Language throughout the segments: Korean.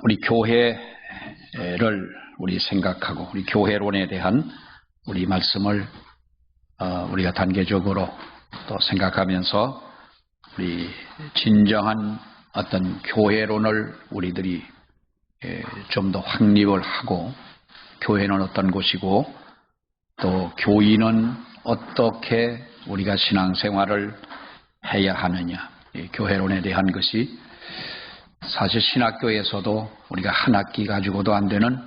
우리 교회를 우리 생각하고 우리 교회론에 대한 우리 말씀을 우리가 단계적으로 또 생각하면서 우리 진정한 어떤 교회론을 우리들이 좀 더 확립을 하고, 교회는 어떤 곳이고 또 교인은 어떻게 우리가 신앙생활을 해야 하느냐, 교회론에 대한 것이 사실 신학교에서도 우리가 한 학기 가지고도 안 되는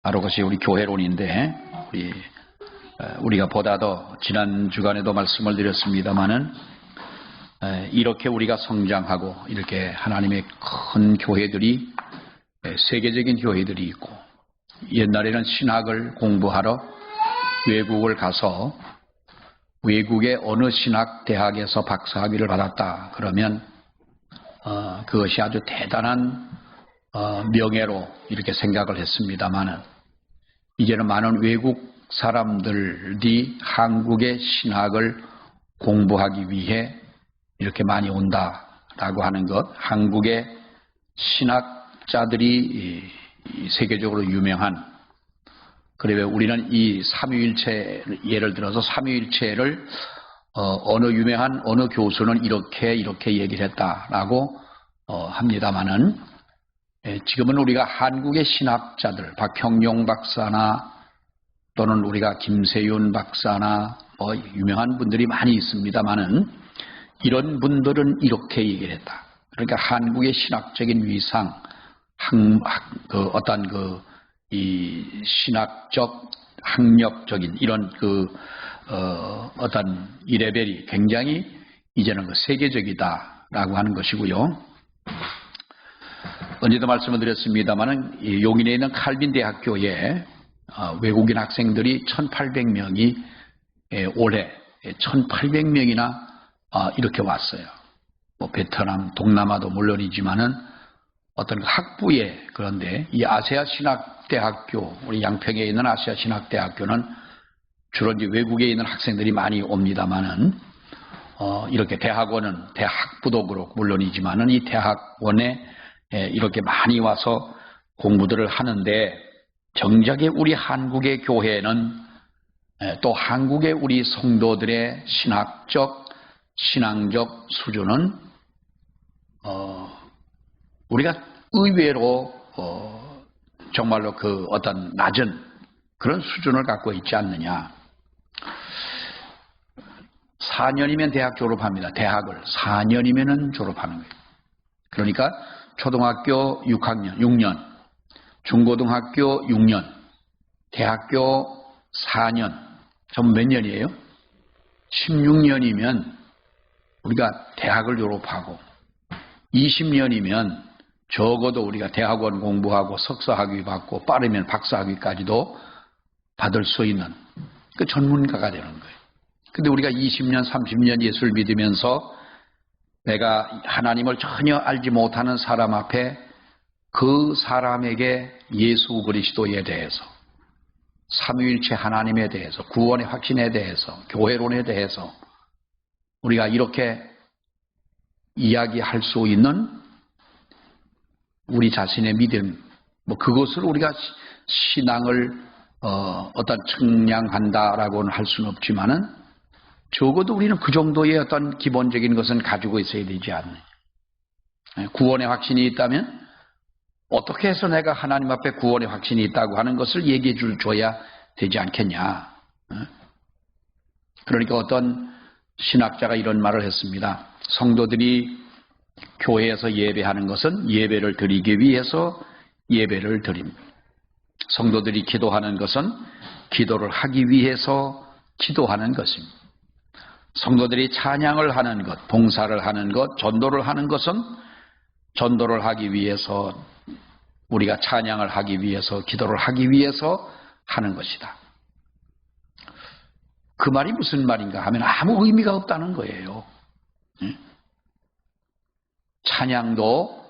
바로 그것이 우리 교회론인데, 우리가 보다 더 지난 주간에도 말씀을 드렸습니다마는 이렇게 우리가 성장하고 이렇게 하나님의 큰 교회들이, 세계적인 교회들이 있고, 옛날에는 신학을 공부하러 외국을 가서 외국의 어느 신학대학에서 박사학위를 받았다 그러면 그것이 아주 대단한 명예로 이렇게 생각을 했습니다마는, 이제는 많은 외국 사람들이 한국의 신학을 공부하기 위해 이렇게 많이 온다라고 하는 것, 한국의 신학자들이 세계적으로 유명한, 그래 우리는 이 삼위일체, 예를 들어서 삼위일체를 어느 유명한 어느 교수는 이렇게 얘기를 했다라고 합니다마는, 지금은 우리가 한국의 신학자들, 박형용 박사나 또는 우리가 김세윤 박사나 유명한 분들이 많이 있습니다마는, 이런 분들은 이렇게 얘기를 했다. 그러니까 한국의 신학적인 위상, 이 신학적, 학력적인 이런 어떤 이 레벨이 굉장히 이제는 세계적이다라고 하는 것이고요. 언제도 말씀을 드렸습니다마는, 용인에 있는 칼빈 대학교에 외국인 학생들이 1,800명이 올해 1,800명이나 이렇게 왔어요. 베트남, 동남아도 물론이지만은 어떤 학부에, 그런데 이 아시아 신학대학교, 우리 양평에 있는 아시아 신학대학교는 주로 이제 외국에 있는 학생들이 많이 옵니다만은, 이렇게 대학원은 대학부도 그렇고 물론이지만은 이 대학원에 이렇게 많이 와서 공부들을 하는데, 정작에 우리 한국의 교회는 또 한국의 우리 성도들의 신앙적 수준은 우리가 의외로 정말로 어떤 낮은 그런 수준을 갖고 있지 않느냐. 4년이면 대학 졸업합니다. 대학을 4년이면 졸업하는 거예요. 그러니까 초등학교 6년, 중고등학교 6년, 대학교 4년, 전 몇 년이에요? 16년이면 우리가 대학을 졸업하고, 20년이면 적어도 우리가 대학원 공부하고 석사학위 받고 빠르면 박사학위까지도 받을 수 있는 그 전문가가 되는 거예요. 근데 우리가 20년, 30년 예수를 믿으면서 내가 하나님을 전혀 알지 못하는 사람 앞에 그 사람에게 예수 그리스도에 대해서, 삼위일체 하나님에 대해서, 구원의 확신에 대해서, 교회론에 대해서 우리가 이렇게 이야기할 수 있는 우리 자신의 믿음, 그것을 우리가 신앙을 어떤 측량한다라고는 할 수는 없지만은, 적어도 우리는 그 정도의 어떤 기본적인 것은 가지고 있어야 되지 않느냐. 구원의 확신이 있다면 어떻게 해서 내가 하나님 앞에 구원의 확신이 있다고 하는 것을 얘기해 줘야 되지 않겠냐. 그러니까 어떤 신학자가 이런 말을 했습니다. 성도들이 교회에서 예배하는 것은 예배를 드리기 위해서 예배를 드립니다. 성도들이 기도하는 것은 기도를 하기 위해서 기도하는 것입니다. 성도들이 찬양을 하는 것, 봉사를 하는 것, 전도를 하는 것은 전도를 하기 위해서, 우리가 찬양을 하기 위해서, 기도를 하기 위해서 하는 것이다. 그 말이 무슨 말인가 하면 아무 의미가 없다는 거예요. 찬양도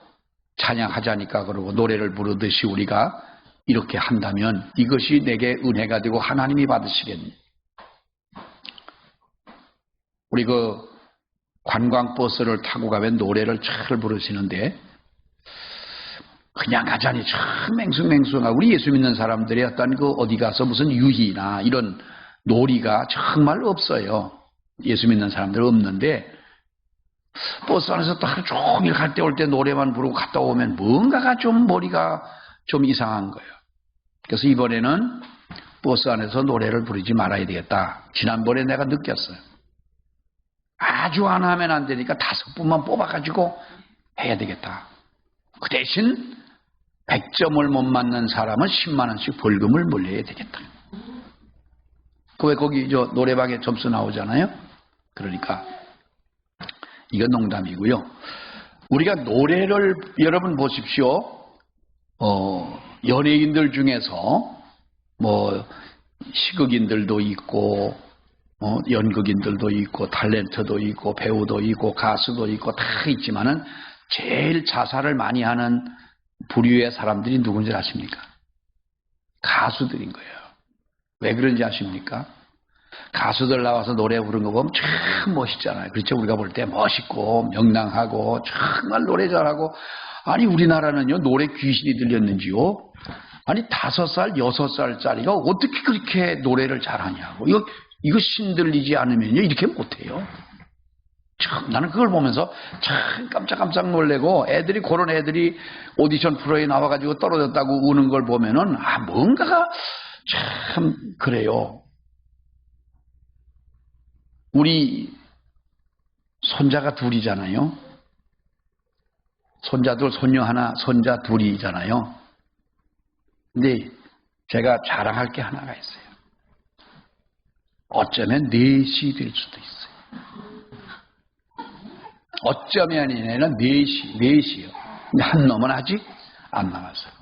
찬양하자니까 그러고 노래를 부르듯이 우리가 이렇게 한다면 이것이 내게 은혜가 되고 하나님이 받으시겠니? 우리 관광버스를 타고 가면 노래를 잘 부르시는데, 그냥 가자니 참 맹숭맹숭하고 우리 예수 믿는 사람들의 어떤 그 어디 가서 무슨 유희나 이런 놀이가 정말 없어요. 예수 믿는 사람들 없는데 버스 안에서 또 하루 종일 갈 때 올 때 노래만 부르고 갔다 오면 뭔가가 좀 머리가 좀 이상한 거예요. 그래서 이번에는 버스 안에서 노래를 부르지 말아야 되겠다. 지난번에 내가 느꼈어요. 아주 안 하면 안 되니까 5분만 뽑아가지고 해야 되겠다. 그 대신 100점을 못 맞는 사람은 10만 원씩 벌금을 물려야 되겠다. 왜 거기 저 노래방에 점수 나오잖아요. 그러니까 이건 농담이고요. 우리가 노래를 여러분 보십시오. 연예인들 중에서 뭐 시극인들도 있고 연극인들도 있고 탤런트도 있고 배우도 있고 가수도 있고 다 있지만은 제일 자살을 많이 하는 부류의 사람들이 누군지 아십니까? 가수들인 거예요. 왜 그런지 아십니까? 가수들 나와서 노래 부르는 거 보면 참 멋있잖아요. 그렇죠? 우리가 볼 때 멋있고 명랑하고 정말 노래 잘하고 아니 우리나라는요 노래 귀신이 들렸는지요. 아니 5살, 6살짜리가 어떻게 그렇게 노래를 잘하냐고. 이거 신들리지 않으면요 이렇게 못해요. 참 나는 그걸 보면서 참 깜짝깜짝 놀래고 애들이 그런 애들이 오디션 프로에 나와가지고 떨어졌다고 우는 걸 보면은 뭔가가 참 그래요. 우리 손자가 둘이잖아요. 손자들 손녀 하나 손자 둘이잖아요. 근데 제가 자랑할 게 하나가 있어요. 어쩌면 넷이 될 수도 있어요. 어쩌면 얘는 넷이요. 근데 한 놈은 아직 안 나왔어요.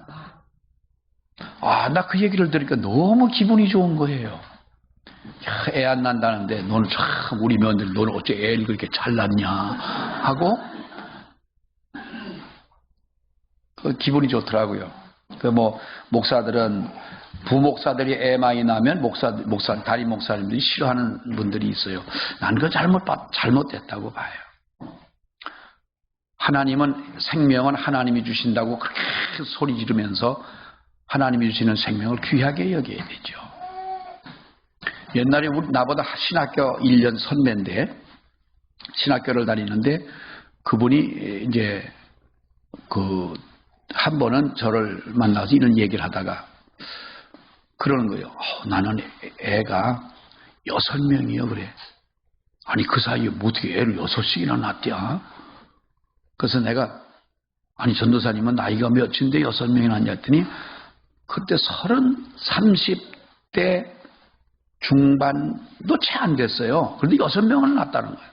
나 그 얘기를 들으니까 너무 기분이 좋은 거예요. 애 안 난다는데 너는 참 우리 며느리 너는 어째 애를 그렇게 잘 낳냐 하고 기분이 좋더라고요. 목사들은 부목사들이 애 많이 낳으면 담임 목사님들이 싫어하는 분들이 있어요. 난 그거 잘못됐다고 봐요. 생명은 하나님이 주신다고 그렇게 소리 지르면서 하나님이 주시는 생명을 귀하게 여겨야 되죠. 옛날에 나보다 신학교 1년 선배인데 신학교를 다니는데 그분이 이제 한 번은 저를 만나서 이런 얘기를 하다가 그러는 거예요. 나는 애가 6명이요 그래. 아니 그 사이에 어떻게 애를 6씩이나 낳았냐? 그래서 내가 아니 전도사님은 나이가 몇인데 6명이 낳냐 했더니 그때 30대 중반도 채 안 됐어요. 그런데 6명을 낳았다는 거예요.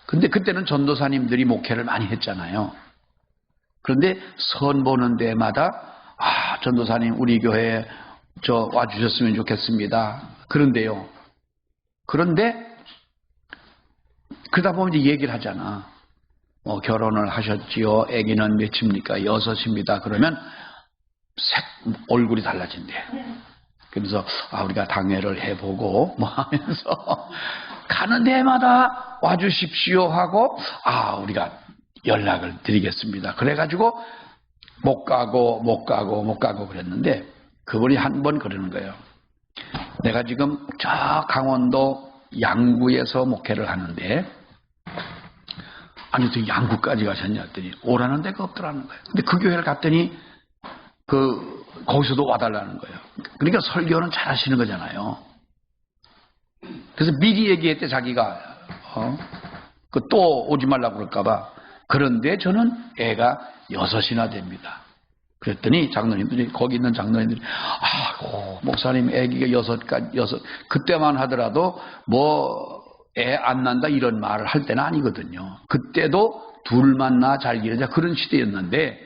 근데 그때는 전도사님들이 목회를 많이 했잖아요. 그런데 선 보는 데마다 전도사님 우리 교회에 와주셨으면 좋겠습니다. 그런데 그러다 보면 이제 얘기를 하잖아. 결혼을 하셨지요. 아기는 몇입니까? 6입니다. 그러면 얼굴이 달라진대. 그래서 우리가 당회를 해보고 하면서 가는 데마다 와주십시오 하고 우리가 연락을 드리겠습니다. 그래가지고 못 가고 그랬는데 그분이 한 번 그러는 거예요. 내가 지금 저 강원도 양구에서 목회를 하는데 아니 어떻게 양구까지 가셨냐 했더니 오라는 데가 없더라는 거예요. 근데 그 교회를 갔더니 거기서도 와달라는 거예요. 그러니까 설교는 잘 하시는 거잖아요. 그래서 미리 얘기했대 자기가 또 오지 말라고 그럴까봐. 그런데 저는 애가 6이나 됩니다. 그랬더니 장로님들이 거기 있는 장로님들이 목사님 애기가 6 그때만 하더라도 애 안 난다 이런 말을 할 때는 아니거든요. 그때도 둘만 낳아 잘 기르자 그런 시대였는데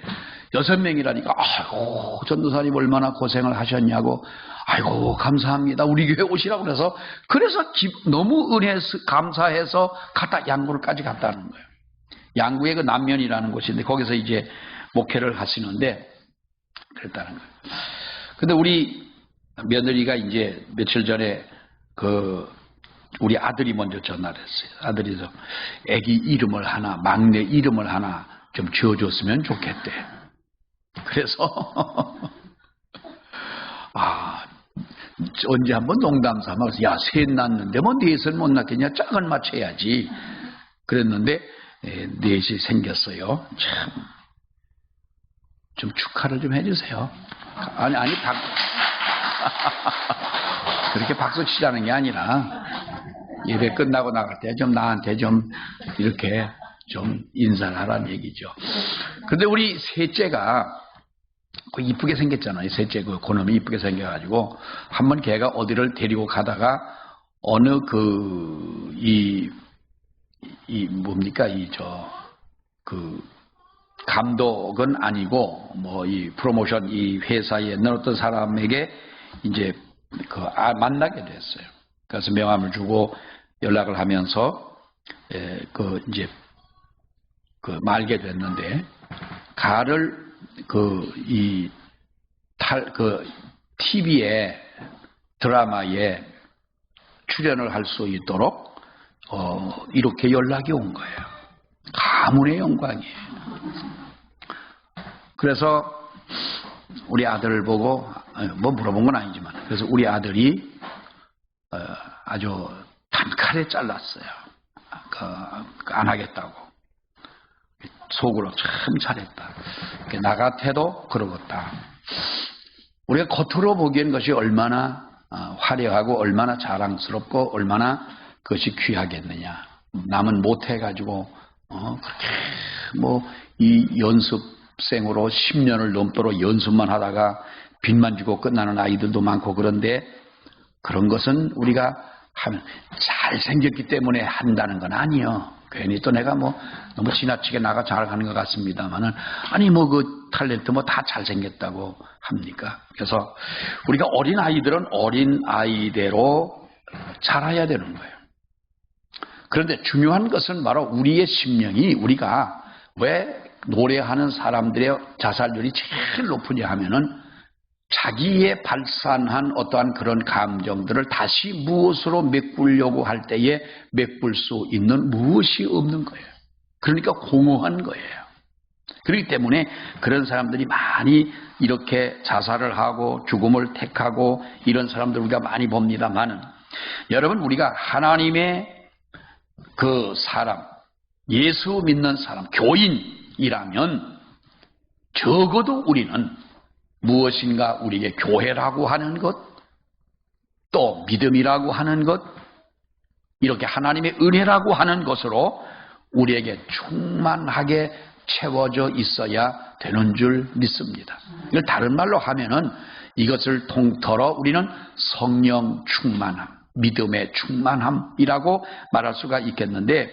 6명이라니까 전도사님 얼마나 고생을 하셨냐고 감사합니다. 우리 교회 오시라고 그래서 너무 감사해서 양구를까지 갔다는 거예요. 양구에 그 남면이라는 곳인데 거기서 이제 목회를 하시는데 그랬다는 거예요. 근데 우리 며느리가 이제 며칠 전에 우리 아들이 먼저 전화를 했어요. 아들이 애기 이름을 막내 이름을 하나 좀 지어줬으면 좋겠대. 그래서 언제 한번 농담 삼아서 야, 셋 낳는데 뭐 넷을 못 낳겠냐, 짝을 맞춰야지 그랬는데 넷이 생겼어요. 참, 좀 축하를 좀 해주세요. 아니 그렇게 박수 치자는 게 아니라 예배 끝나고 나갈 때 좀 나한테 좀 이렇게 좀 인사를 하라는 얘기죠. 근데 우리 셋째가 이쁘게 생겼잖아요. 셋째 그놈이 이쁘게 생겨가지고 한번 걔가 어디를 데리고 가다가 어느 뭡니까 감독은 아니고 뭐 이 프로모션 이 회사에 있는 어떤 사람에게 이제 만나게 됐어요. 그래서 명함을 주고 연락을 하면서 이제 말게 됐는데 가를 TV에 드라마에 출연을 할 수 있도록 이렇게 연락이 온 거예요. 가문의 영광이에요. 그래서 우리 아들을 보고 뭐 물어본 건 아니지만 그래서 우리 아들이 아주 단칼에 잘랐어요. 안 하겠다고. 속으로 참 잘했다. 나 같아도 그러겠다. 우리가 겉으로 보기엔 것이 얼마나 화려하고 얼마나 자랑스럽고 얼마나 그것이 귀하겠느냐. 남은 못해가지고 그렇게 뭐 이 연습생으로 10년을 넘도록 연습만 하다가 빚만 주고 끝나는 아이들도 많고 그런데 그런 것은 우리가 하면 잘생겼기 때문에 한다는 건 아니요. 괜히 또 내가 뭐 너무 지나치게 나가 잘하는 것 같습니다만은 아니 뭐 그 탤런트 뭐 다 잘생겼다고 합니까? 그래서 우리가 어린 아이들은 어린 아이대로 자라야 되는 거예요. 그런데 중요한 것은 바로 우리의 심령이 우리가 왜 노래하는 사람들의 자살률이 제일 높으냐 하면은 자기의 발산한 어떠한 그런 감정들을 다시 무엇으로 메꾸려고 할 때에 메꿀 수 있는 무엇이 없는 거예요. 그러니까 공허한 거예요. 그렇기 때문에 그런 사람들이 많이 이렇게 자살을 하고 죽음을 택하고 이런 사람들 우리가 많이 봅니다만은 여러분 우리가 하나님의 그 사람, 예수 믿는 사람, 교인이라면 적어도 우리는 무엇인가 우리에게 교회라고 하는 것, 또 믿음이라고 하는 것, 이렇게 하나님의 은혜라고 하는 것으로 우리에게 충만하게 채워져 있어야 되는 줄 믿습니다. 이걸 다른 말로 하면은 이것을 통틀어 우리는 성령 충만함, 믿음의 충만함이라고 말할 수가 있겠는데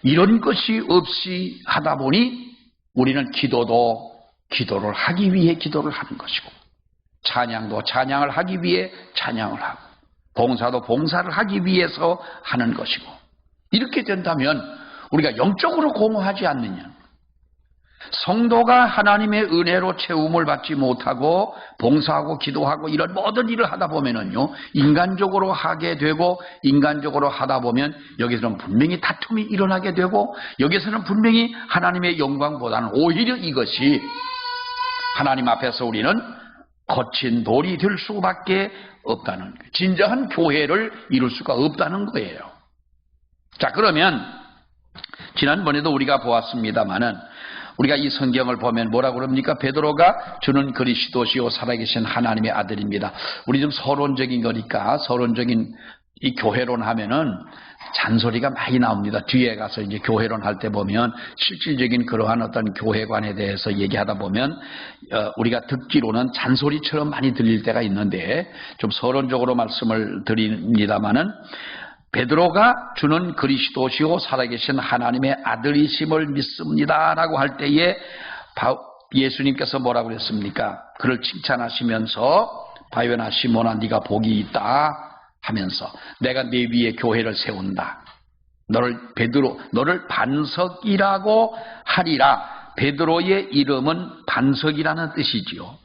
이런 것이 없이 하다 보니 우리는 기도를 하기 위해 기도를 하는 것이고 찬양도 찬양을 하기 위해 찬양을 하고 봉사도 봉사를 하기 위해서 하는 것이고 이렇게 된다면 우리가 영적으로 공허하지 않느냐. 성도가 하나님의 은혜로 채움을 받지 못하고 봉사하고 기도하고 이런 모든 일을 하다 보면은요 인간적으로 하게 되고 인간적으로 하다 보면 여기서는 분명히 다툼이 일어나게 되고 여기서는 분명히 하나님의 영광보다는 오히려 이것이 하나님 앞에서 우리는 거친 돌이 될 수밖에 없다는 거예요. 진정한 교회를 이룰 수가 없다는 거예요. 자, 그러면 지난번에도 우리가 보았습니다마는 우리가 이 성경을 보면 뭐라고 그럽니까? 베드로가 주는 그리스도시요 살아계신 하나님의 아들입니다. 우리 좀 서론적인 거니까 서론적인 이 교회론 하면은 잔소리가 많이 나옵니다. 뒤에 가서 이제 교회론 할 때 보면 실질적인 그러한 어떤 교회관에 대해서 얘기하다 보면 우리가 듣기로는 잔소리처럼 많이 들릴 때가 있는데 좀 서론적으로 말씀을 드립니다마는 베드로가 주는 그리스도시요 살아계신 하나님의 아들이심을 믿습니다라고 할 때에 예수님께서 뭐라고 그랬습니까? 그를 칭찬하시면서 바요나 시몬아 네가 복이 있다 하면서 내가 네 위에 교회를 세운다. 너를 반석이라고 하리라. 베드로의 이름은 반석이라는 뜻이지요.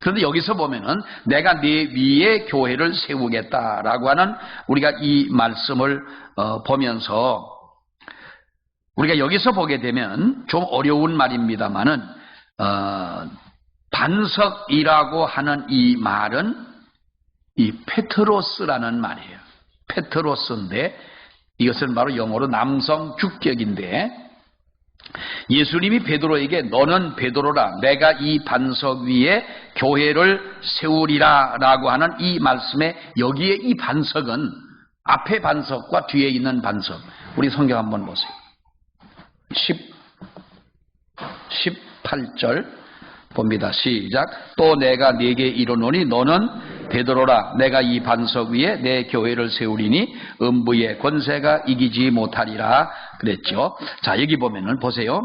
그런데 여기서 보면은 내가 네 위에 교회를 세우겠다라고 하는 우리가 이 말씀을 보면서 우리가 여기서 보게 되면 좀 어려운 말입니다만은 반석이라고 하는 이 말은 이 페트로스라는 말이에요. 페트로스인데 이것은 바로 영어로 남성 주격인데 예수님이 베드로에게 너는 베드로라 내가 이 반석 위에 교회를 세우리라 라고 하는 이 말씀에 여기에 이 반석은 앞에 반석과 뒤에 있는 반석 우리 성경 한번 보세요. 18절 봅니다. 시작. 또 내가 네게 이르노니 너는 베드로라 내가 이 반석 위에 내 교회를 세우리니 음부의 권세가 이기지 못하리라 그랬죠. 자 여기 보면은 보세요.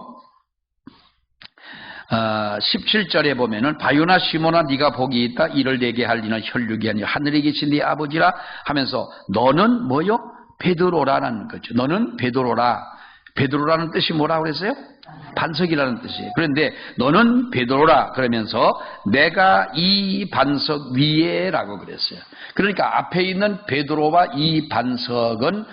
17절에 보면은 바요나 시몬아 네가 복이 있다 이를 내게 할 이는 혈육이 아니라 하늘에 계신 네 아버지라 하면서 너는 뭐요? 베드로라는 거죠. 너는 베드로라. 베드로라는 뜻이 뭐라고 그랬어요? 반석이라는 뜻이에요. 그런데 너는 베드로라 그러면서 내가 이 반석 위에라고 그랬어요. 그러니까 앞에 있는 베드로와 이 반석은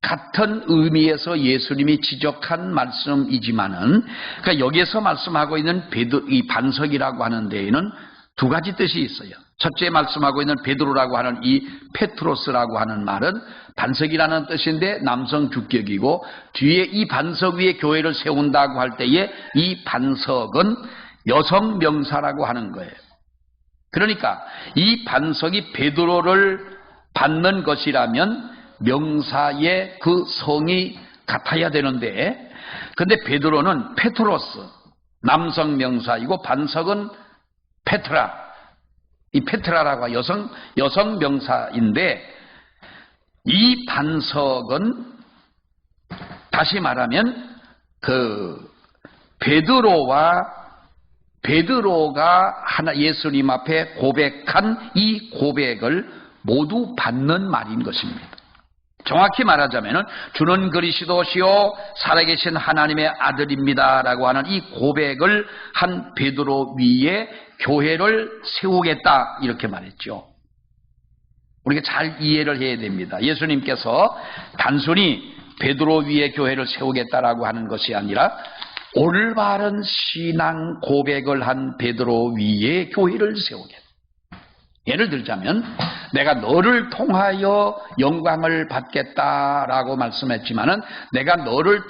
같은 의미에서 예수님이 지적한 말씀이지만은 그러니까 여기에서 말씀하고 있는 이 반석이라고 하는 데에는 두 가지 뜻이 있어요. 첫째 말씀하고 있는 베드로라고 하는 이 페트로스라고 하는 말은 반석이라는 뜻인데 남성 주격이고 뒤에 이 반석 위에 교회를 세운다고 할 때에 이 반석은 여성 명사라고 하는 거예요. 그러니까 이 반석이 베드로를 받는 것이라면 명사의 그 성이 같아야 되는데 근데 베드로는 페트로스 남성 명사이고 반석은 페트라 이 페트라라고 여성 명사인데 이 반석은 다시 말하면 그 베드로가 하나 예수님 앞에 고백한 이 고백을 모두 받는 말인 것입니다. 정확히 말하자면 주는 그리스도시요 살아계신 하나님의 아들입니다라고 하는 이 고백을 한 베드로 위에 교회를 세우겠다 이렇게 말했죠. 우리가 잘 이해를 해야 됩니다. 예수님께서 단순히 베드로 위에 교회를 세우겠다라고 하는 것이 아니라 올바른 신앙 고백을 한 베드로 위에 교회를 세우겠다. 예를 들자면 내가 너를 통하여 영광을 받겠다라고 말씀했지만은 내가 너를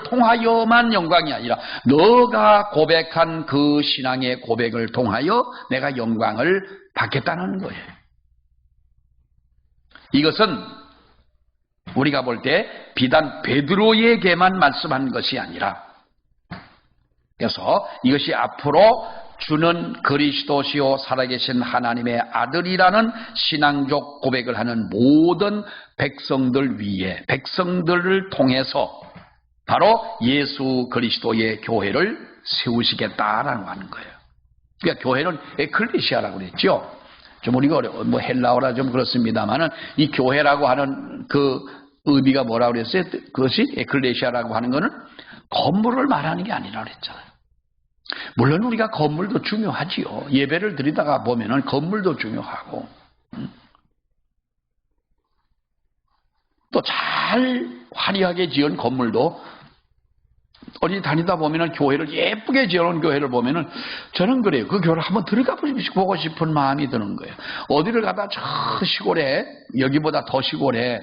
통하여만 영광이 아니라 너가 고백한 그 신앙의 고백을 통하여 내가 영광을 받겠다는 거예요. 이것은 우리가 볼 때 비단 베드로에게만 말씀한 것이 아니라 그래서 이것이 앞으로 주는 그리스도시요 살아계신 하나님의 아들이라는 신앙적 고백을 하는 모든 백성들 위에 백성들을 통해서 바로 예수 그리스도의 교회를 세우시겠다라고 하는 거예요. 그러니까 교회는 에클레시아라고 그랬죠. 좀 우리가 뭐 헬라어라 좀 그렇습니다만은 이 교회라고 하는 그 의미가 뭐라고 그랬어요? 그것이 에클레시아라고 하는 거는 건물을 말하는 게 아니라 그랬잖아요. 물론 우리가 건물도 중요하지요. 예배를 드리다가 보면은 건물도 중요하고 또 잘 화려하게 지은 건물도 어디 다니다 보면은 교회를 예쁘게 지어놓은 교회를 보면은 저는 그래요. 그 교회를 한번 들어가 보고 싶은 마음이 드는 거예요. 어디를 가다 저 시골에 여기보다 더 시골에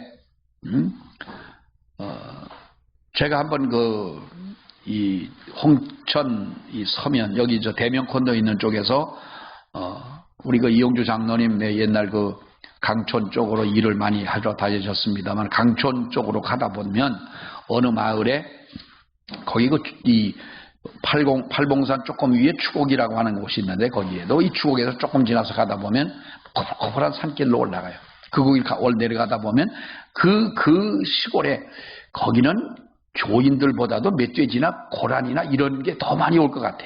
제가 한번 이 홍천 이 서면 여기 저 대명콘도 있는 쪽에서 우리 그 이용주 장로님 옛날 그 강촌 쪽으로 일을 많이 하러 다니셨습니다만 강촌 쪽으로 가다 보면 어느 마을에 거기 이 팔봉산 조금 위에 추곡이라고 하는 곳이 있는데 거기에도 이 추곡에서 조금 지나서 가다 보면 코풀코풀한 산길로 올라가요. 그 길 내려가다 보면 그 시골에 거기는 교인들보다도 멧돼지나 고란이나 이런 게 더 많이 올 것 같아.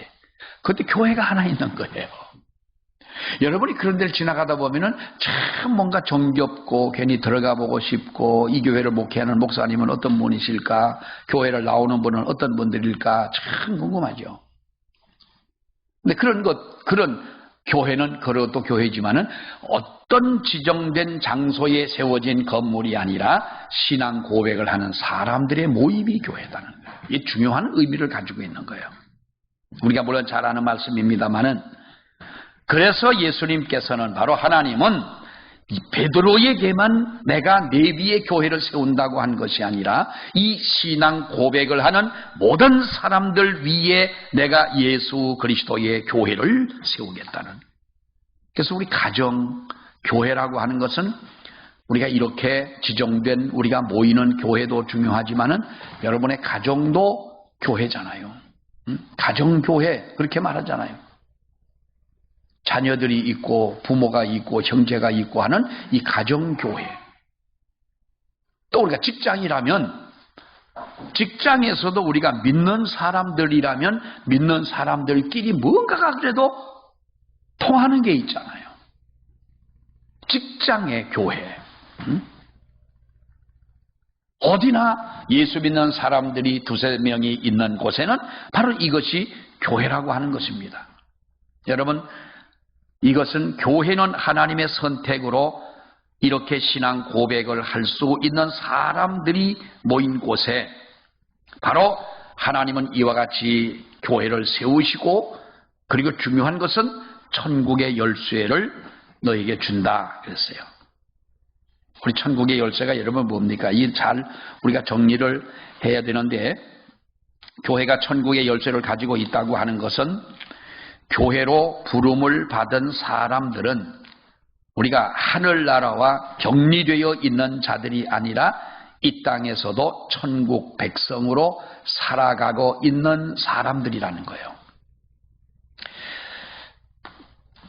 그때 교회가 하나 있는 거예요. 여러분이 그런 데를 지나가다 보면은 참 뭔가 정겹고 괜히 들어가 보고 싶고 이 교회를 목회하는 목사님은 어떤 분이실까? 교회를 나오는 분은 어떤 분들일까? 참 궁금하죠. 근데 그런 교회는 그것도 교회지만은 어떤 지정된 장소에 세워진 건물이 아니라 신앙 고백을 하는 사람들의 모임이 교회다는 거예요. 이게 중요한 의미를 가지고 있는 거예요. 우리가 물론 잘 아는 말씀입니다만은, 그래서 예수님께서는, 바로 하나님은 이 베드로에게만 내가 내 위에 교회를 세운다고 한 것이 아니라 이 신앙 고백을 하는 모든 사람들 위에 내가 예수 그리스도의 교회를 세우겠다는. 그래서 우리 가정 교회라고 하는 것은 우리가 이렇게 지정된 우리가 모이는 교회도 중요하지만은 여러분의 가정도 교회잖아요. 가정교회 그렇게 말하잖아요. 자녀들이 있고 부모가 있고 형제가 있고 하는 이 가정교회. 또 우리가 직장이라면 직장에서도 우리가 믿는 사람들이라면 믿는 사람들끼리 뭔가가 그래도 통하는 게 있잖아요. 직장의 교회. 어디나 예수 믿는 사람들이 두세 명이 있는 곳에는 바로 이것이 교회라고 하는 것입니다. 여러분, 이것은 교회는 하나님의 선택으로 이렇게 신앙 고백을 할 수 있는 사람들이 모인 곳에 바로 하나님은 이와 같이 교회를 세우시고, 그리고 중요한 것은 천국의 열쇠를 너에게 준다 그랬어요. 우리 천국의 열쇠가 여러분 뭡니까? 이 잘 우리가 정리를 해야 되는데, 교회가 천국의 열쇠를 가지고 있다고 하는 것은 교회로 부름을 받은 사람들은 우리가 하늘나라와 격리되어 있는 자들이 아니라 이 땅에서도 천국 백성으로 살아가고 있는 사람들이라는 거예요.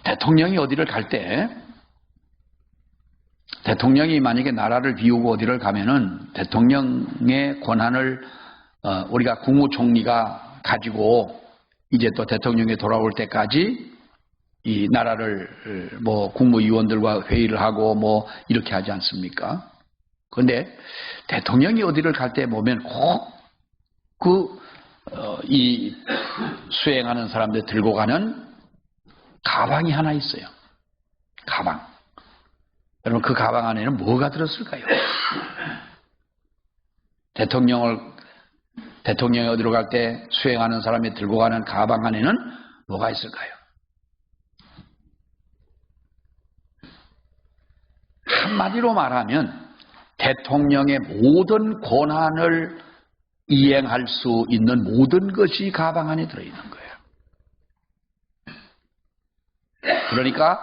대통령이 어디를 갈 때, 대통령이 만약에 나라를 비우고 어디를 가면은 대통령의 권한을 우리가 국무총리가 가지고 이제 또 대통령이 돌아올 때까지 이 나라를 뭐 국무위원들과 회의를 하고 뭐 이렇게 하지 않습니까? 그런데 대통령이 어디를 갈 때 보면 꼭 이 수행하는 사람들 들고 가는 가방이 하나 있어요. 가방. 여러분, 그 가방 안에는 뭐가 들었을까요? 대통령이 어디로 갈 때 수행하는 사람이 들고 가는 가방 안에는 뭐가 있을까요? 한마디로 말하면 대통령의 모든 권한을 이행할 수 있는 모든 것이 가방 안에 들어있는 거예요. 그러니까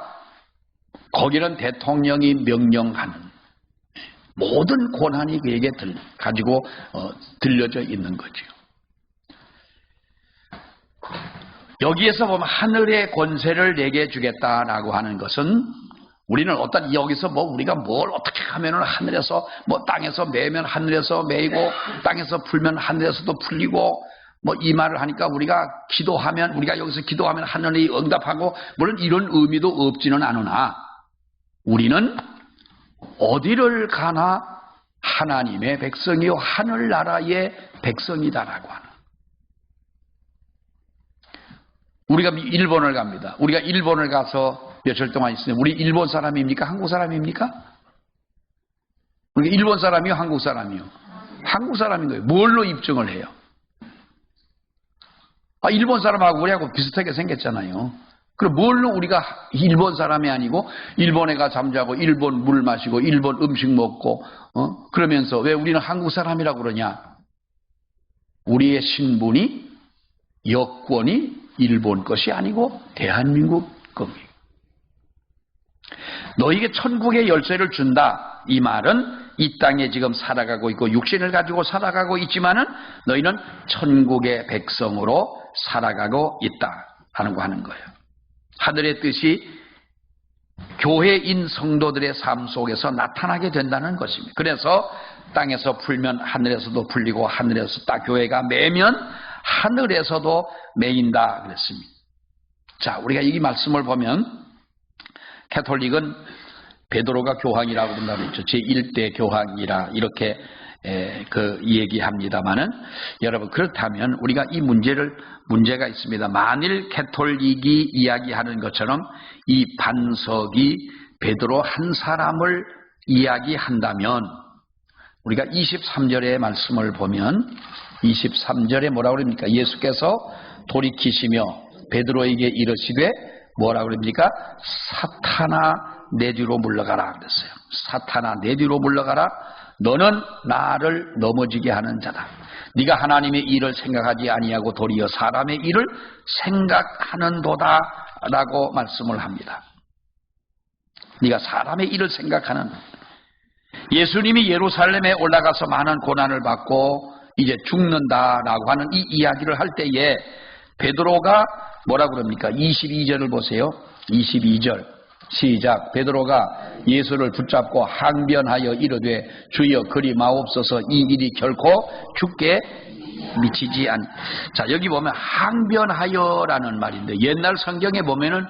거기는 대통령이 명령하는 모든 권한이 그에게 가지고 들려져 있는 거죠. 여기에서 보면 하늘의 권세를 내게 주겠다라고 하는 것은 우리는 어떤 여기서 뭐 우리가 뭘 어떻게 하면은 하늘에서 뭐 땅에서 매면 하늘에서 매이고 땅에서 풀면 하늘에서도 풀리고 뭐 이 말을 하니까 우리가 기도하면 우리가 여기서 기도하면 하늘이 응답하고 물론 이런 의미도 없지는 않으나 우리는 어디를 가나 하나님의 백성이요 하늘나라의 백성이다라고 하는. 우리가 일본을 갑니다. 우리가 일본을 가서 며칠 동안 있으면 우리 일본 사람입니까? 한국 사람입니까? 우리가 일본 사람이요? 한국 사람이요? 한국 사람인 거예요. 뭘로 입증을 해요? 일본 사람하고 우리하고 비슷하게 생겼잖아요. 그럼 뭘로 우리가 일본 사람이 아니고 일본에 가 잠자고 일본 물 마시고 일본 음식 먹고 그러면서 왜 우리는 한국 사람이라고 그러냐? 우리의 신분이 여권이 일본 것이 아니고 대한민국 겁니다. 너에게 천국의 열쇠를 준다. 이 말은 이 땅에 지금 살아가고 있고 육신을 가지고 살아가고 있지만은 너희는 천국의 백성으로 살아가고 있다 하는 거 하는 거예요. 하늘의 뜻이 교회인 성도들의 삶 속에서 나타나게 된다는 것입니다. 그래서 땅에서 풀면 하늘에서도 풀리고 하늘에서 딱 교회가 매면 하늘에서도 매인다 그랬습니다. 자, 우리가 이 말씀을 보면 캐톨릭은 베드로가 교황이라고 본다고 했죠. 제1대 교황이라 이렇게 얘기합니다만은 여러분 그렇다면 우리가 이 문제가 있습니다. 만일 캐톨릭이 이야기하는 것처럼 이 반석이 베드로 한 사람을 이야기한다면 우리가 23절의 말씀을 보면 23절에 뭐라고 그럽니까? 예수께서 돌이키시며 베드로에게 이르시되 뭐라고 그럽니까? 사탄아 내 뒤로 물러가라 그랬어요. 사탄아 내 뒤로 물러가라. 너는 나를 넘어지게 하는 자다. 네가 하나님의 일을 생각하지 아니하고 도리어 사람의 일을 생각하는도다 라고 말씀을 합니다. 네가 사람의 일을 생각하는. 예수님이 예루살렘에 올라가서 많은 고난을 받고 이제 죽는다라고 하는 이 이야기를 할 때에 베드로가 뭐라고 그럽니까? 22절을 보세요. 22절 시작. 베드로가 예수를 붙잡고 항변하여 이르되 주여 그리 마옵소서 이 일이 결코 죽게 미치지 않. 자, 여기 보면 항변하여라는 말인데 옛날 성경에 보면은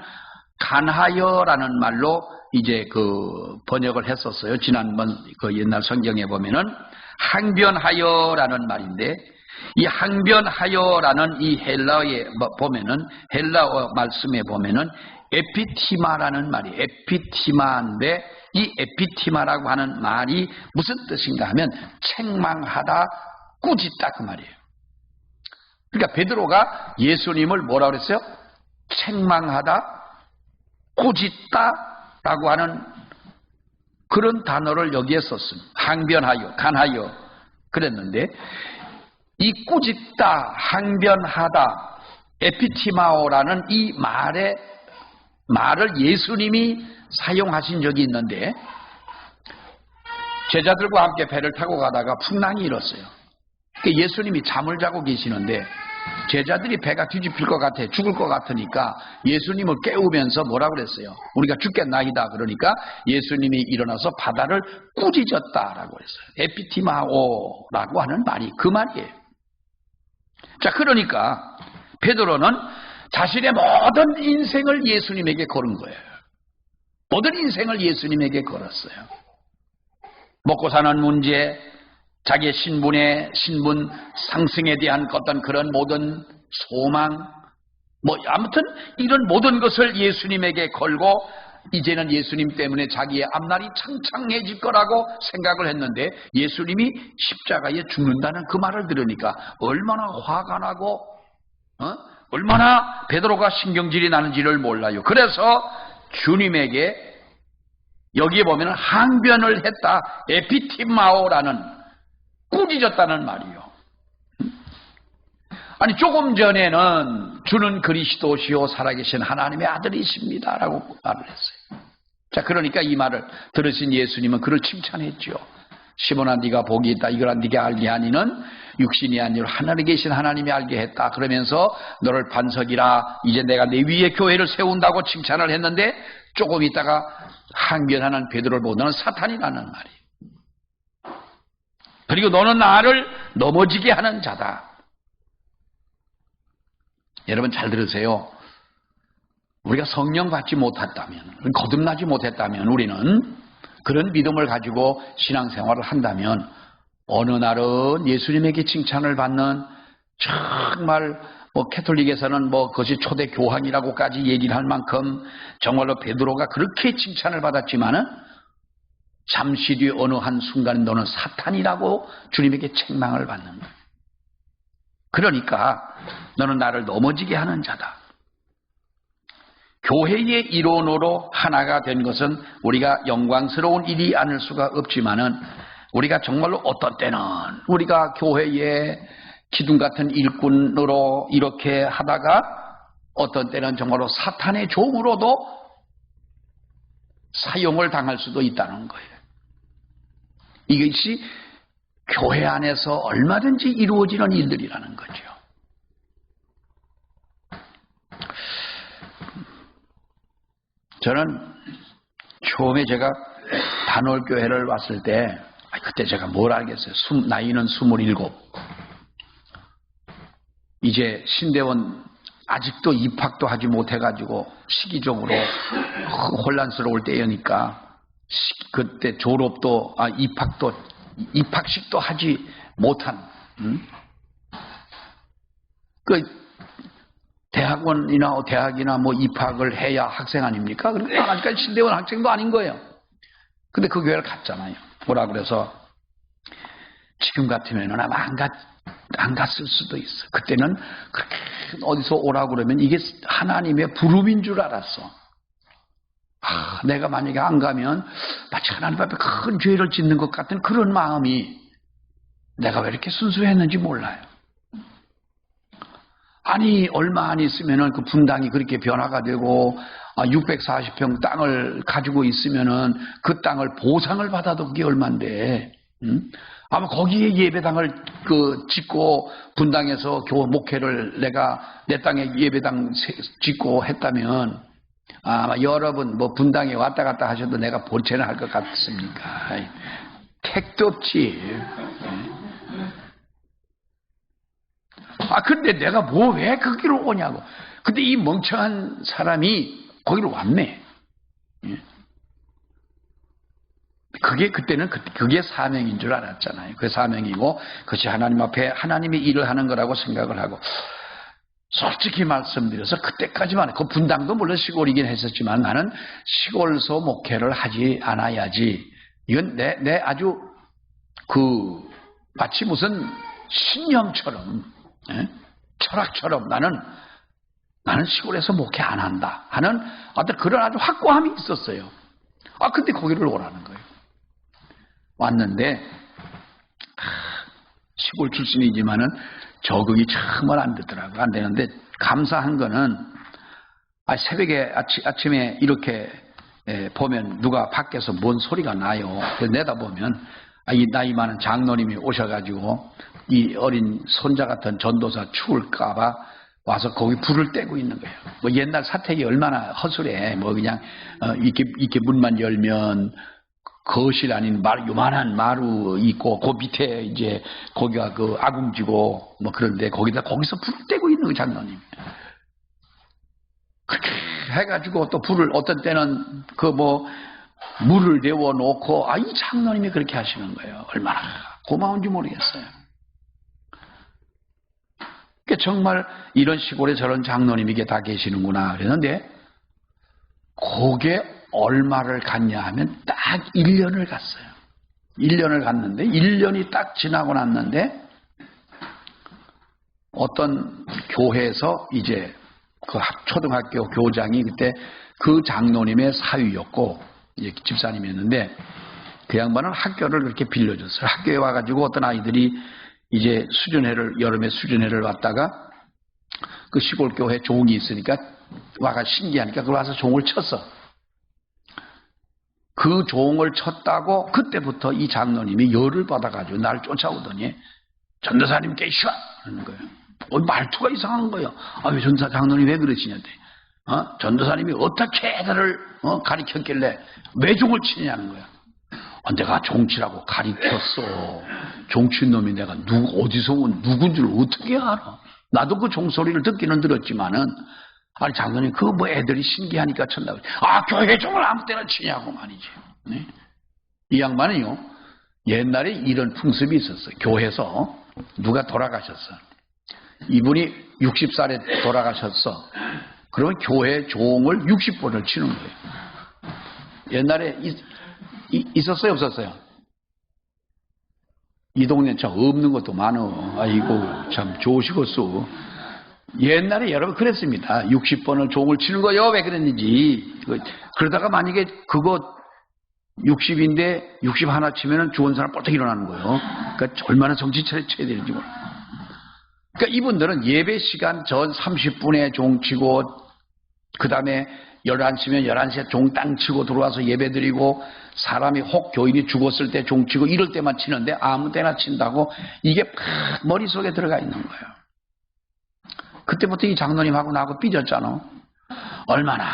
간하여라는 말로 이제 그 번역을 했었어요. 지난번 그 옛날 성경에 보면은 항변하여라는 말인데 이 항변하여라는 이 헬라어에 보면은 헬라어 말씀에 보면은 에피티마라는 말이 에피티마인데 이 에피티마라고 하는 말이 무슨 뜻인가 하면 책망하다, 꾸짖다 그 말이에요. 그러니까 베드로가 예수님을 뭐라 그랬어요? 책망하다, 꾸짖다라고 하는 그런 단어를 여기에 썼습니다. 항변하여, 간하여 그랬는데 이 꾸짖다, 항변하다, 에피티마오라는 이 말을 예수님이 사용하신 적이 있는데 제자들과 함께 배를 타고 가다가 풍랑이 일었어요. 예수님이 잠을 자고 계시는데 제자들이 배가 뒤집힐 것 같아, 죽을 것 같으니까 예수님을 깨우면서 뭐라 그랬어요? 우리가 죽겠나이다. 그러니까 예수님이 일어나서 바다를 꾸짖었다라고 했어요. 에피티마오라고 하는 말이 그 말이에요. 자, 그러니까 베드로는 자신의 모든 인생을 예수님에게 걸은 거예요. 모든 인생을 예수님에게 걸었어요. 먹고 사는 문제, 자기의 신분 상승에 대한 어떤 그런 모든 소망, 아무튼 이런 모든 것을 예수님에게 걸고 이제는 예수님 때문에 자기의 앞날이 창창해질 거라고 생각을 했는데 예수님이 십자가에 죽는다는 그 말을 들으니까 얼마나 화가 나고 얼마나 베드로가 신경질이 나는지를 몰라요. 그래서 주님에게 여기에 보면 항변을 했다. 에피티마오라는 꾸짖었다는 말이요. 아니 조금 전에는 주는 그리스도시요 살아계신 하나님의 아들이십니다 라고 말을 했어요. 자, 그러니까 이 말을 들으신 예수님은 그를 칭찬했죠. 시몬아 네가 복이 있다. 이거라 네가 알게 하니는 육신이 아니라 하늘에 계신 하나님이 알게 했다. 그러면서 너를 반석이라 이제 내가 내 위에 교회를 세운다고 칭찬을 했는데 조금 있다가 항변하는 베드로를 보고 너는 사탄이라는 말이에요. 그리고 너는 나를 넘어지게 하는 자다. 여러분 잘 들으세요. 우리가 성령 받지 못했다면, 거듭나지 못했다면 우리는 그런 믿음을 가지고 신앙생활을 한다면 어느 날은 예수님에게 칭찬을 받는 정말 캐톨릭에서는 그것이 초대 교황이라고까지 얘기를 할 만큼 정말로 베드로가 그렇게 칭찬을 받았지만은 잠시 뒤 어느 한 순간 너는 사탄이라고 주님에게 책망을 받는 거예요. 그러니까 너는 나를 넘어지게 하는 자다. 교회의 일원으로 하나가 된 것은 우리가 영광스러운 일이 아닐 수가 없지만은 우리가 정말로 어떤 때는 우리가 교회의 기둥 같은 일꾼으로 이렇게 하다가 어떤 때는 정말로 사탄의 종으로도 사용을 당할 수도 있다는 거예요. 이것이 교회 안에서 얼마든지 이루어지는 일들이라는 거죠. 저는 처음에 제가 단월교회를 왔을 때 그때 제가 뭘 알겠어요. 나이는 27. 이제 신대원 아직도 입학도 하지 못해가지고 시기적으로 혼란스러울 때여니까 그때 졸업도 입학식도 하지 못한 그 대학이나 입학을 해야 학생 아닙니까? 그러니까 아직까지 신대원 학생도 아닌 거예요. 근데 그 교회를 갔잖아요. 뭐라 그래서 지금 같으면 아마 안 갔을 수도 있어. 그때는 그렇게 어디서 오라고 그러면 이게 하나님의 부름인 줄 알았어. 내가 만약에 안 가면 마치 하나님 앞에 큰 죄를 짓는 것 같은 그런 마음이 내가 왜 이렇게 순수했는지 몰라요. 아니 얼마 안 있으면은 그 분당이 그렇게 변화가 되고 640평 땅을 가지고 있으면은 그 땅을 보상을 받아도 그게 얼만데, 아마 거기에 예배당을 짓고 분당에서 교회 목회를 내가 내 땅에 예배당 짓고 했다면 아마 여러분 뭐 분당에 왔다 갔다 하셔도 내가 본체는 할 것 같습니까? 택도 없지. 근데 내가 왜 거기로 오냐고. 근데 이 멍청한 사람이 거기로 왔네. 그때는 그게 사명인 줄 알았잖아요. 그게 사명이고 그것이 하나님 앞에 하나님의 일을 하는 거라고 생각을 하고, 솔직히 말씀드려서 그때까지만 그 분당도 물론 시골이긴 했었지만 나는 시골서 목회를 하지 않아야지. 이건 내 아주 마치 무슨 신념처럼, 철학처럼 나는 시골에서 목회 안 한다 하는 어떤 그런 아주 확고함이 있었어요. 근데 거기를 오라는 거예요. 왔는데 시골 출신이지만은 적응이 정말 안 되더라고요. 안 되는데 감사한 거는 새벽에 아침에 이렇게 보면 누가 밖에서 뭔 소리가 나요. 그래서 내다보면 이 나이 많은 장로님이 오셔가지고 이 어린 손자 같은 전도사 추울까봐 와서 거기 불을 떼고 있는 거예요. 뭐 옛날 사택이 얼마나 허술해. 뭐 그냥 이렇게 문만 열면 거실 아닌 요만한 마루 있고 그 밑에 이제 거기가 그 아궁지고 뭐 그런데 거기서 불을 떼고 있는 거 장로님. 그렇게 해가지고 또 불을 어떤 때는 물을 내워 놓고 이 장로님이 그렇게 하시는 거예요. 얼마나 고마운지 모르겠어요. 그러니까 정말 이런 시골에 저런 장로님이 다 계시는구나 그랬는데, 그게 얼마를 갔냐 하면 딱 1년을 갔어요. 1년을 갔는데 1년이 딱 지나고 났는데 어떤 교회에서 이제 그 초등학교 교장이 그때 그 장로님의 사위였고 이제 집사님이었는데, 그 양반은 학교를 그렇게 빌려줬어요. 학교에 와가지고 어떤 아이들이 이제 여름에 수련회를 왔다가 그 시골 교회 종이 있으니까 와가 신기하니까 그걸 와서 종을 쳤어. 그 종을 쳤다고 그때부터 이 장로님이 열을 받아가지고 나를 쫓아오더니 전도사님 계시오 하는 거예요. 말투가 이상한 거예요. 왜 장로님 왜 그러시냐대. 전도사님이 어떻게 애들을 가리켰길래 왜 종을 치냐는 거야. 내가 종치라고 가리켰어. 종친 놈이 내가 어디서 온 누군 줄 어떻게 알아. 나도 그 종소리를 듣기는 들었지만은, 장로님 뭐 애들이 신기하니까 쳤다고. 교회 종을 아무 때나 치냐고 말이지. 네? 이 양반은요 옛날에 이런 풍습이 있었어요. 교회에서 누가 돌아가셨어. 이분이 60살에 돌아가셨어. 그러면 교회 종을 60번을 치는 거예요. 옛날에 있었어요 없었어요? 이 동네 참 없는 것도 많어. 아이고 참 좋으시겠소. 옛날에 여러분 그랬습니다. 60번을 종을 치는 거요. 왜 그랬는지. 그러다가 만약에 그거 60인데 60 하나 치면은 좋은 사람 뻘떡 일어나는 거예요. 그러니까 얼마나 정신 차려야 되는지 몰라. 그러니까 이분들은 예배 시간 전 30분에 종 치고, 그 다음에 11시면 11시에 종 땅 치고 들어와서 예배 드리고, 사람이 혹 교인이 죽었을 때 종 치고 이럴 때만 치는데 아무 때나 친다고, 이게 팍 머릿속에 들어가 있는 거예요. 그때부터 이 장로님하고 나하고 삐졌잖아. 얼마나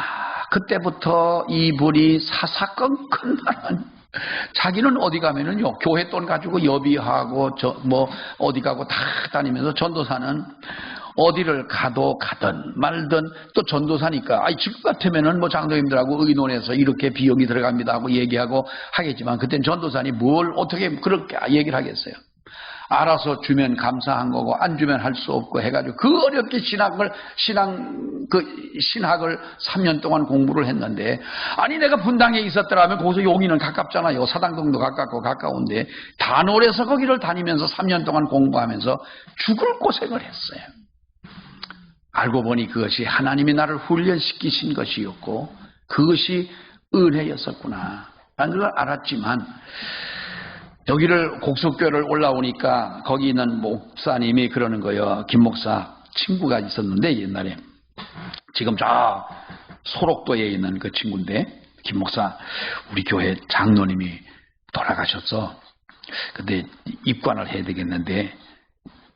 그때부터 이분이 사사건건한, 자기는 어디 가면은요 교회 돈 가지고 여비하고 어디 가고 다 다니면서, 전도사는 어디를 가든 말든 또 전도사니까 지금 같으면은 장로님들하고 의논해서 이렇게 비용이 들어갑니다 하고 얘기하고 하겠지만, 그땐 전도사니 뭘 어떻게 그렇게 얘기를 하겠어요. 알아서 주면 감사한 거고 안 주면 할 수 없고 해가지고 그 어렵게 신학을 3년 동안 공부를 했는데, 아니 내가 분당에 있었더라면 거기서 용인은 가깝잖아요. 사당동도 가까운데 단월에서 거기를 다니면서 3년 동안 공부하면서 죽을 고생을 했어요. 알고 보니 그것이 하나님이 나를 훈련시키신 것이었고 그것이 은혜였었구나 라는 걸 알았지만, 여기를 곡숙교를 올라오니까 거기 있는 목사님이 그러는 거예요. 김 목사 친구가 있었는데 옛날에, 지금 저 소록도에 있는 그 친구인데, 김 목사 우리 교회 장로님이 돌아가셨어. 근데 입관을 해야 되겠는데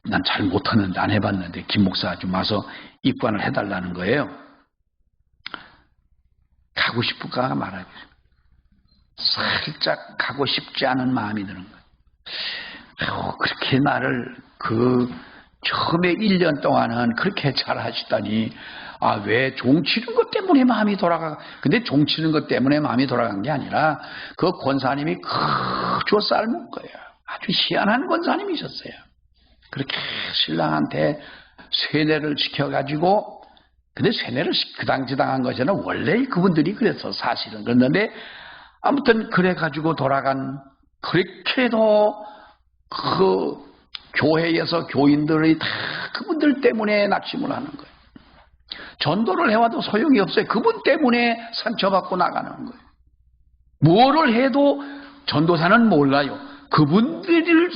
난 잘 못하는데 안 해봤는데 김 목사 좀 와서 입관을 해달라는 거예요. 가고 싶을까 말아요. 살짝 가고 싶지 않은 마음이 드는 거예요. 그렇게 나를 처음에 1년 동안은 그렇게 잘 하시다니, 왜 종치는 것 때문에 마음이 돌아가. 근데 종치는 것 때문에 마음이 돌아간 게 아니라 그 권사님이 그저 삶은 거예요. 아주 희한한 권사님이셨어요. 그렇게 신랑한테 쇠뇌를 시켜가지고, 근데 쇠뇌를 그 당시 당한 것에는 원래 그분들이 그랬어 사실은. 그런데 아무튼 그래가지고 돌아간, 그렇게도 그 교회에서 교인들이 다 그분들 때문에 낙심을 하는 거예요. 전도를 해와도 소용이 없어요. 그분 때문에 상처받고 나가는 거예요. 뭐를 해도 전도사는 몰라요. 그분들을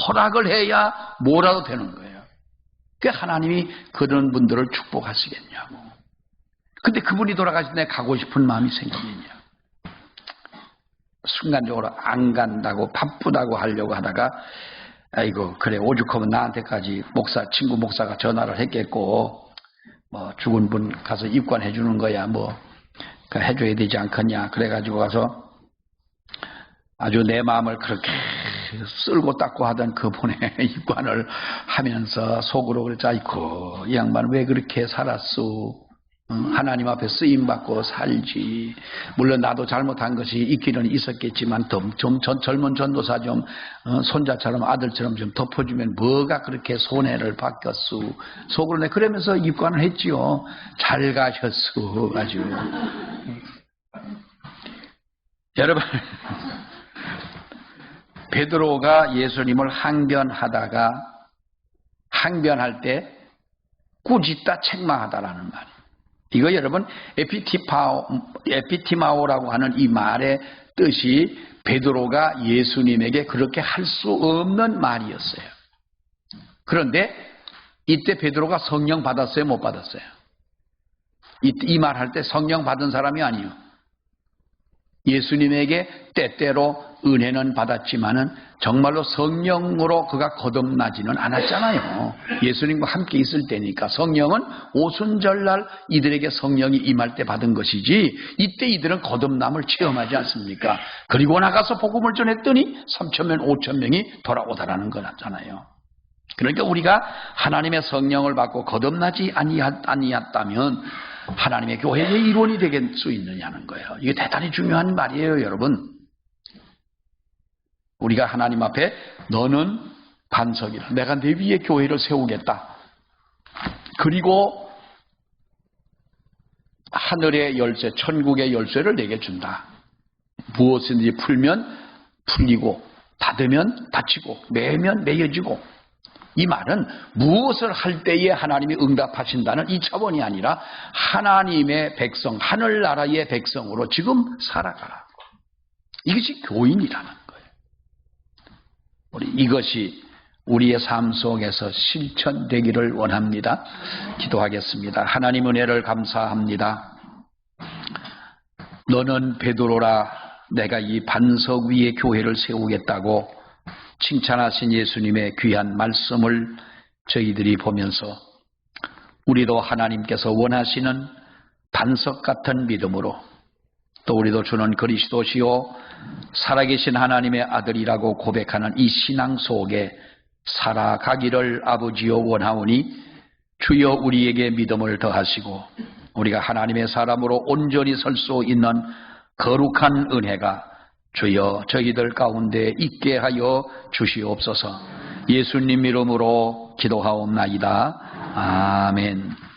허락을 해야 뭐라도 되는 거예요. 그 하나님이 그런 분들을 축복하시겠냐고. 근데 그분이 돌아가실 때 가고 싶은 마음이 생기겠냐. 순간적으로 안 간다고 바쁘다고 하려고 하다가, 아이고 그래 오죽하면 나한테까지 친구 목사가 전화를 했겠고, 죽은 분 가서 입관해 주는 거야 해줘야 되지 않겠냐. 그래가지고 가서 아주 내 마음을 그렇게 쓸고 닦고 하던 그분의 입관을 하면서 속으로 그랬지, 아이고 이 양반 왜 그렇게 살았소. 하나님 앞에 쓰임받고 살지. 물론 나도 잘못한 것이 있기는 있었겠지만 좀 젊은 전도사 좀 손자처럼 아들처럼 좀 덮어주면 뭐가 그렇게 손해를 받겠소. 속으로 내 그러면서 입관을 했지요. 잘 가셨소. 아주 여러분, 베드로가 예수님을 항변할 때 꾸짖다 책망하다라는 말이에요. 이거 여러분 에피티마오라고 하는 이 말의 뜻이 베드로가 예수님에게 그렇게 할 수 없는 말이었어요. 그런데 이때 베드로가 성령 받았어요? 못 받았어요? 이 말 할 때 성령 받은 사람이 아니에요. 예수님에게 때때로 은혜는 받았지만은 정말로 성령으로 그가 거듭나지는 않았잖아요. 예수님과 함께 있을 때니까. 성령은 오순절날 이들에게 성령이 임할 때 받은 것이지, 이때 이들은 거듭남을 체험하지 않습니까? 그리고 나가서 복음을 전했더니 3,000명 5,000명이 돌아오다라는 거잖아요. 그러니까 우리가 하나님의 성령을 받고 거듭나지 아니했다면 하나님의 교회의 일원이 될 수 있느냐는 거예요. 이게 대단히 중요한 말이에요, 여러분. 우리가 하나님 앞에 너는 반석이라, 내가 내 위에 교회를 세우겠다. 그리고 하늘의 열쇠, 천국의 열쇠를 내게 준다. 무엇이든지 풀면 풀리고 닫으면 닫히고 매면 매여지고, 이 말은 무엇을 할 때에 하나님이 응답하신다는 이 차원이 아니라 하나님의 백성, 하늘나라의 백성으로 지금 살아가라. 이것이 교인이라는 거예요. 이것이 우리의 삶 속에서 실천되기를 원합니다. 기도하겠습니다. 하나님 은혜를 감사합니다. 너는 베드로라, 내가 이 반석 위에 교회를 세우겠다고 칭찬하신 예수님의 귀한 말씀을 저희들이 보면서 우리도 하나님께서 원하시는 반석 같은 믿음으로, 또 우리도 주는 그리스도시요 살아계신 하나님의 아들이라고 고백하는 이 신앙 속에 살아가기를 아버지여 원하오니, 주여 우리에게 믿음을 더하시고 우리가 하나님의 사람으로 온전히 설 수 있는 거룩한 은혜가 주여 저희들 가운데 있게 하여 주시옵소서. 예수님 이름으로 기도하옵나이다. 아멘.